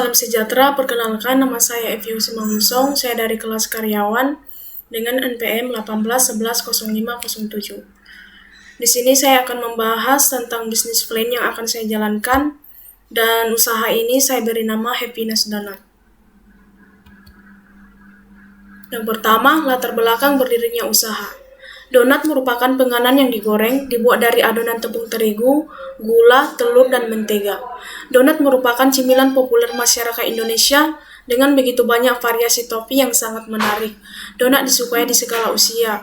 Salam sejahtera, perkenalkan nama saya Evi Simangunsong, saya dari kelas karyawan dengan NPM 18110507. Di sini saya akan membahas tentang bisnis plan yang akan saya jalankan dan usaha ini saya beri nama Happiness Donut. Yang pertama, latar belakang berdirinya usaha. Donat merupakan penganan yang digoreng, dibuat dari adonan tepung terigu, gula, telur, dan mentega. Donat merupakan cemilan populer masyarakat Indonesia dengan begitu banyak variasi topping yang sangat menarik. Donat disukai di segala usia,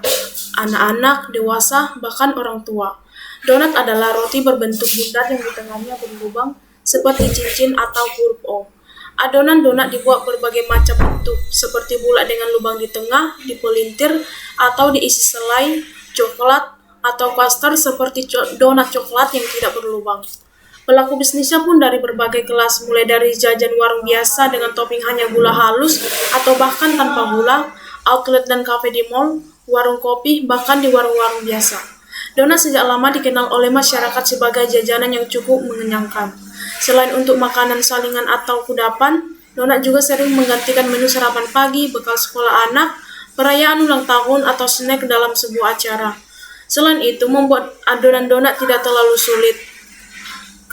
anak-anak, dewasa, bahkan orang tua. Donat adalah roti berbentuk bulat yang di tengahnya berlubang seperti cincin atau huruf O. Adonan donat dibuat berbagai macam bentuk, seperti bulat dengan lubang di tengah, dipelintir, atau diisi selai, coklat, atau custard seperti donat coklat yang tidak berlubang. Pelaku bisnisnya pun dari berbagai kelas, mulai dari jajan warung biasa dengan topping hanya gula halus atau bahkan tanpa gula, outlet dan kafe di mall, warung kopi, bahkan di warung-warung biasa. Donat sejak lama dikenal oleh masyarakat sebagai jajanan yang cukup mengenyangkan. Selain untuk makanan salingan atau kudapan, donat juga sering menggantikan menu sarapan pagi, bekal sekolah anak, perayaan ulang tahun, atau snack dalam sebuah acara. Selain itu, membuat adonan donat tidak terlalu sulit,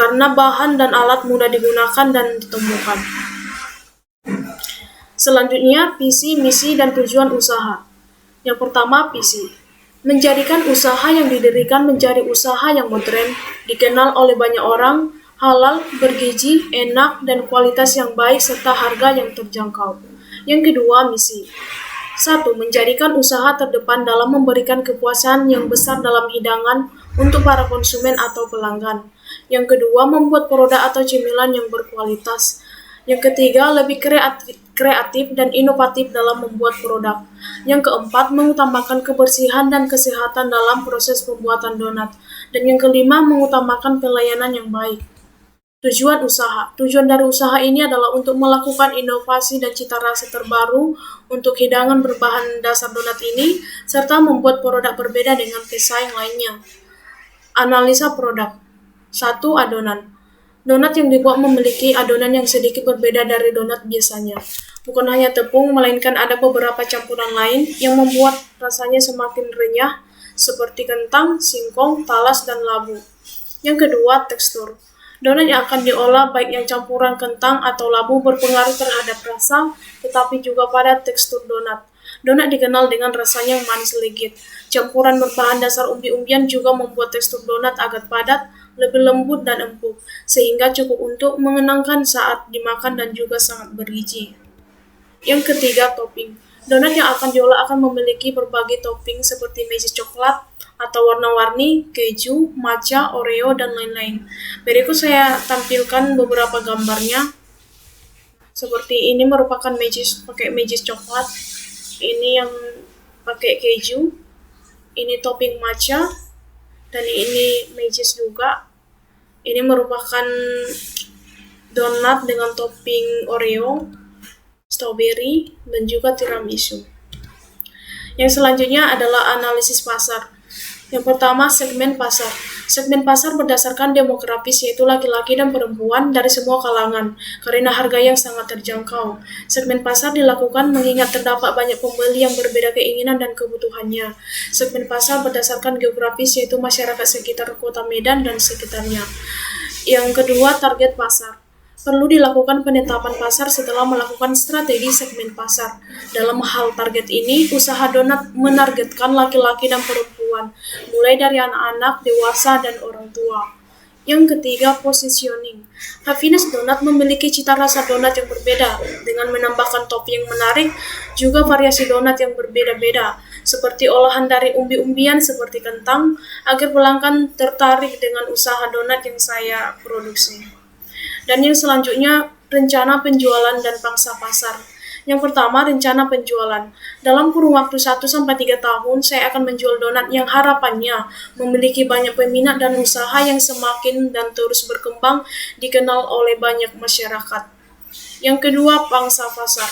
karena bahan dan alat mudah digunakan dan ditemukan. Selanjutnya, visi, misi, dan tujuan usaha. Yang pertama, visi. Menjadikan usaha yang didirikan menjadi usaha yang modern, dikenal oleh banyak orang, halal, bergizi, enak, dan kualitas yang baik serta harga yang terjangkau. Yang kedua, misi. 1. Menjadikan usaha terdepan dalam memberikan kepuasan yang besar dalam hidangan untuk para konsumen atau pelanggan. Yang kedua, membuat produk atau cemilan yang berkualitas. Yang ketiga, lebih kreatif dan inovatif dalam membuat produk. Yang keempat, mengutamakan kebersihan dan kesehatan dalam proses pembuatan donat. Dan yang kelima, mengutamakan pelayanan yang baik. Tujuan usaha. Tujuan dari usaha ini adalah untuk melakukan inovasi dan cita rasa terbaru untuk hidangan berbahan dasar donat ini, serta membuat produk berbeda dengan pesaing lainnya. Analisa produk. 1. Adonan. Donat yang dibuat memiliki adonan yang sedikit berbeda dari donat biasanya. Bukan hanya tepung, melainkan ada beberapa campuran lain yang membuat rasanya semakin renyah, seperti kentang, singkong, talas, dan labu. Yang kedua, tekstur. Donat yang akan diolah baik yang campuran kentang atau labu berpengaruh terhadap rasa, tetapi juga pada tekstur donat. Donat dikenal dengan rasanya yang manis legit. Campuran berbahan dasar umbi-umbian juga membuat tekstur donat agak padat, lebih lembut dan empuk, sehingga cukup untuk mengenangkan saat dimakan dan juga sangat bergizi. Yang ketiga, topping. Donat yang akan diolah akan memiliki berbagai topping seperti mesis coklat atau warna-warni, keju, matcha, oreo, dan lain-lain. Berikut saya tampilkan beberapa gambarnya. Seperti ini merupakan pakai mesis coklat. Ini yang pakai keju. Ini topping matcha. Dan ini mesis juga. Ini merupakan donat dengan topping oreo, strawberry, dan juga tiramisu. Yang selanjutnya adalah analisis pasar. Yang pertama, segmen pasar. Segmen pasar berdasarkan demografis, yaitu laki-laki dan perempuan dari semua kalangan, karena harga yang sangat terjangkau. Segmen pasar dilakukan mengingat terdapat banyak pembeli yang berbeda keinginan dan kebutuhannya. Segmen pasar berdasarkan geografis, yaitu masyarakat sekitar kota Medan dan sekitarnya. Yang kedua, target pasar. Perlu dilakukan penetapan pasar setelah melakukan strategi segmen pasar. Dalam hal target ini, usaha donat menargetkan laki-laki dan perempuan, mulai dari anak-anak, dewasa, dan orang tua. Yang ketiga, positioning. Happiness Donut memiliki cita rasa donat yang berbeda, dengan menambahkan topping yang menarik, juga variasi donat yang berbeda-beda, seperti olahan dari umbi-umbian seperti kentang, agar pelanggan tertarik dengan usaha donat yang saya produksi. Dan yang selanjutnya, rencana penjualan dan pangsa pasar. Yang pertama, rencana penjualan. Dalam kurun waktu 1-3 tahun, saya akan menjual donat yang harapannya memiliki banyak peminat dan usaha yang semakin dan terus berkembang dikenal oleh banyak masyarakat. Yang kedua, pangsa pasar.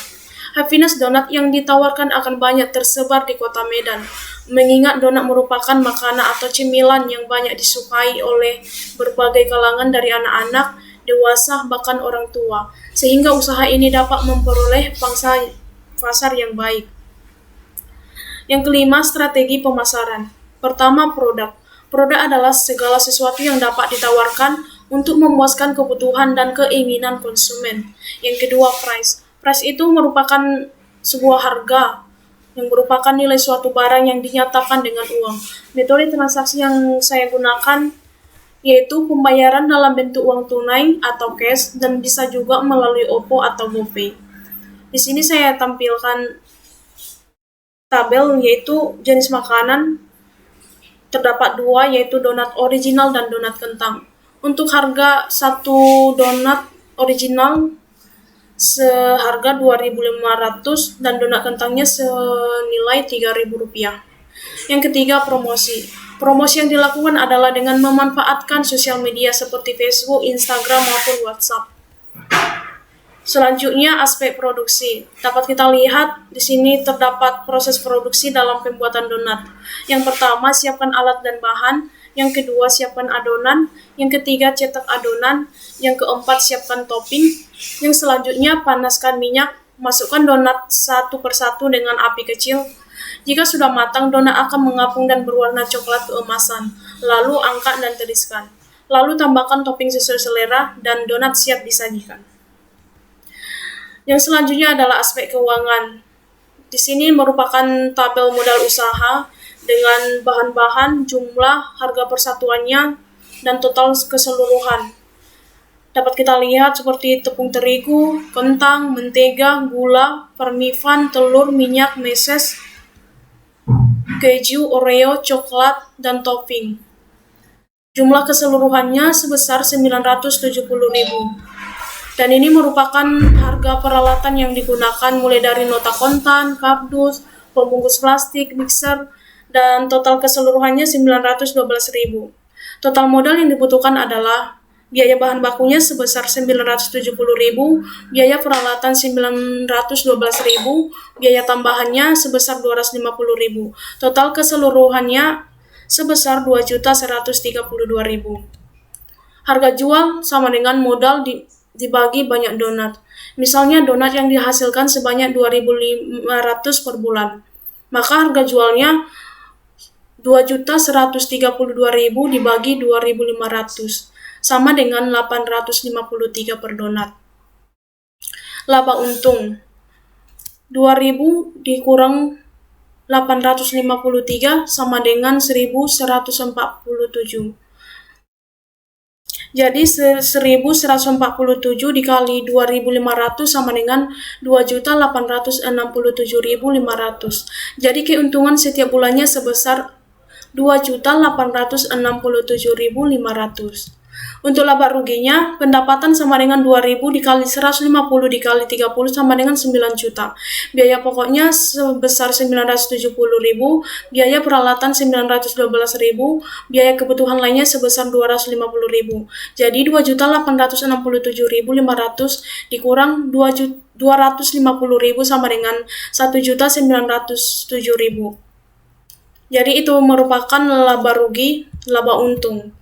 Happiness Donut yang ditawarkan akan banyak tersebar di kota Medan, mengingat donat merupakan makanan atau cemilan yang banyak disukai oleh berbagai kalangan dari anak-anak, dewasa, bahkan orang tua, sehingga usaha ini dapat memperoleh pangsa pasar yang baik. Yang kelima, strategi pemasaran. Pertama, produk. Produk adalah segala sesuatu yang dapat ditawarkan untuk memuaskan kebutuhan dan keinginan konsumen. Yang kedua, price. Price itu merupakan sebuah harga yang merupakan nilai suatu barang yang dinyatakan dengan uang. Metode transaksi yang saya gunakan yaitu pembayaran dalam bentuk uang tunai atau cash dan bisa juga melalui OVO atau GoPay. Di sini saya tampilkan tabel yaitu jenis makanan. Terdapat dua, yaitu donat original dan donat kentang. Untuk harga satu donat original seharga 2.500 dan donat kentangnya senilai Rp3.000. Yang ketiga, promosi. Promosi yang dilakukan adalah dengan memanfaatkan sosial media seperti Facebook, Instagram, maupun WhatsApp. Selanjutnya, aspek produksi. Dapat kita lihat di sini terdapat proses produksi dalam pembuatan donat. Yang pertama, siapkan alat dan bahan. Yang kedua, siapkan adonan. Yang ketiga, cetak adonan. Yang keempat, siapkan topping. Yang selanjutnya, panaskan minyak. Masukkan donat satu persatu dengan api kecil. Jika sudah matang, donat akan mengapung dan berwarna coklat keemasan. Lalu angkat dan tiriskan. Lalu tambahkan topping sesuai selera dan donat siap disajikan. Yang selanjutnya adalah aspek keuangan. Di sini merupakan tabel modal usaha dengan bahan-bahan, jumlah, harga persatuannya, dan total keseluruhan. Dapat kita lihat seperti tepung terigu, kentang, mentega, gula, parmifan, telur, minyak, meses, keju, oreo, coklat, dan topping. Jumlah keseluruhannya sebesar 970.000. Dan ini merupakan harga peralatan yang digunakan mulai dari nota kontan, kardus, pembungkus plastik, mixer, dan total keseluruhannya 912.000. Total modal yang dibutuhkan adalah biaya bahan bakunya sebesar 970.000, biaya peralatan 912.000, biaya tambahannya sebesar 250.000. Total keseluruhannya sebesar 2.132.000. Harga jual sama dengan modal dibagi banyak donat. Misalnya donat yang dihasilkan sebanyak 2.500 per bulan. Maka harga jualnya 2.132.000 dibagi 2.500 sama dengan 853 per donat. Laba untung 2.000 dikurang 853 sama dengan 1.147. Jadi 1.147 dikali 2.500 sama dengan 2.867.500. Jadi keuntungan setiap bulannya sebesar 2.867.500. Untuk laba ruginya, pendapatan sama dengan 2.000 dikali 150 dikali 30 sama dengan 9 juta. Biaya pokoknya sebesar 970.000, biaya peralatan 912.000, biaya kebutuhan lainnya sebesar 250.000. Jadi 2.867.500 dikurang 250.000 sama dengan 1.907.000. Jadi itu merupakan laba rugi, laba untung.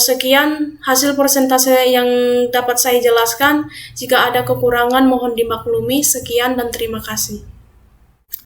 Sekian hasil persentase yang dapat saya jelaskan. Jika ada kekurangan mohon dimaklumi. Sekian dan terima kasih.